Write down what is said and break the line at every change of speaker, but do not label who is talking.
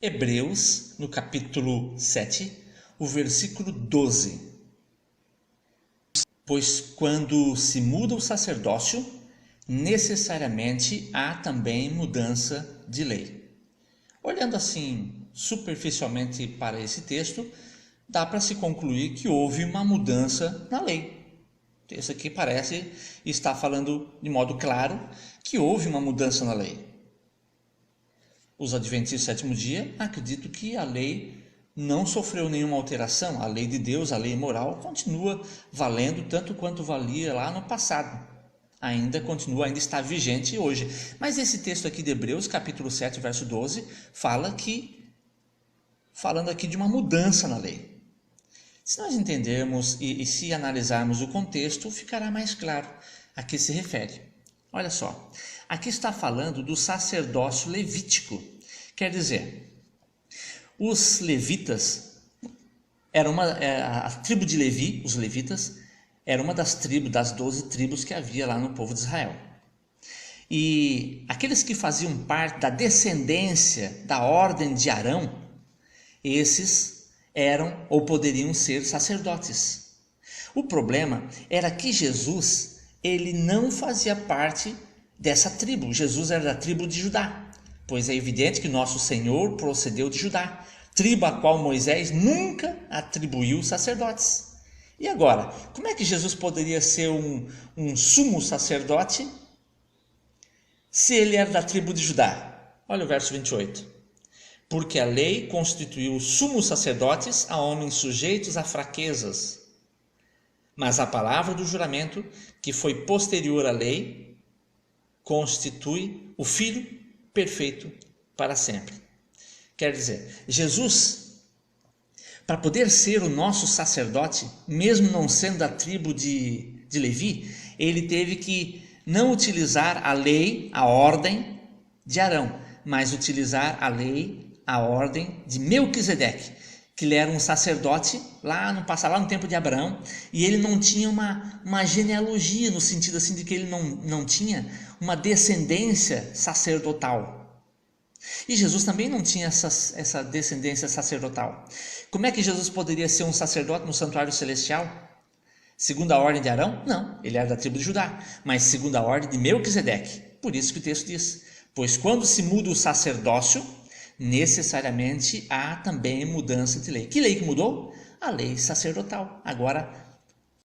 Hebreus, no capítulo 7, o versículo 12. Pois quando se muda o sacerdócio, necessariamente há também mudança de lei. Olhando assim superficialmente para esse texto, dá para se concluir que houve uma mudança na lei. Isso aqui parece estar falando de modo claro que houve uma mudança na lei. Os adventistas do sétimo dia acreditam que a lei não sofreu nenhuma alteração. A lei de Deus, a lei moral, continua valendo tanto quanto valia lá no passado. Ainda está vigente hoje. Mas esse texto aqui de Hebreus, capítulo 7, verso 12, falando aqui de uma mudança na lei. Se nós entendermos e se analisarmos o contexto, ficará mais claro a que se refere. Olha só, aqui está falando do sacerdócio levítico. Quer dizer, os levitas, a tribo de Levi, os levitas, era uma das 12 tribos que havia lá no povo de Israel. E aqueles que faziam parte da descendência da ordem de Arão, esses eram ou poderiam ser sacerdotes. O problema era que Jesus, ele não fazia parte dessa tribo. Jesus era da tribo de Judá, pois é evidente que nosso Senhor procedeu de Judá, tribo a qual Moisés nunca atribuiu sacerdotes. E agora, como é que Jesus poderia ser um sumo sacerdote se ele era da tribo de Judá? Olha o verso 28. Porque a lei constituiu sumos sacerdotes a homens sujeitos a fraquezas. Mas a palavra do juramento, que foi posterior à lei, constitui o Filho perfeito para sempre. Quer dizer, Jesus, para poder ser o nosso sacerdote, mesmo não sendo da tribo de Levi, ele teve que não utilizar a lei, a ordem de Arão, mas utilizar a lei, a ordem de Melquisedeque, que ele era um sacerdote lá no passado, lá no tempo de Abraão, e ele não tinha uma genealogia, no sentido assim de que ele não tinha uma descendência sacerdotal. E Jesus também não tinha essa descendência sacerdotal. Como é que Jesus poderia ser um sacerdote no santuário celestial? Segundo a ordem de Arão? Não, ele era da tribo de Judá, mas segundo a ordem de Melquisedeque. Por isso que o texto diz, pois quando se muda o sacerdócio, necessariamente há também mudança de lei. Que lei que mudou? A lei sacerdotal. Agora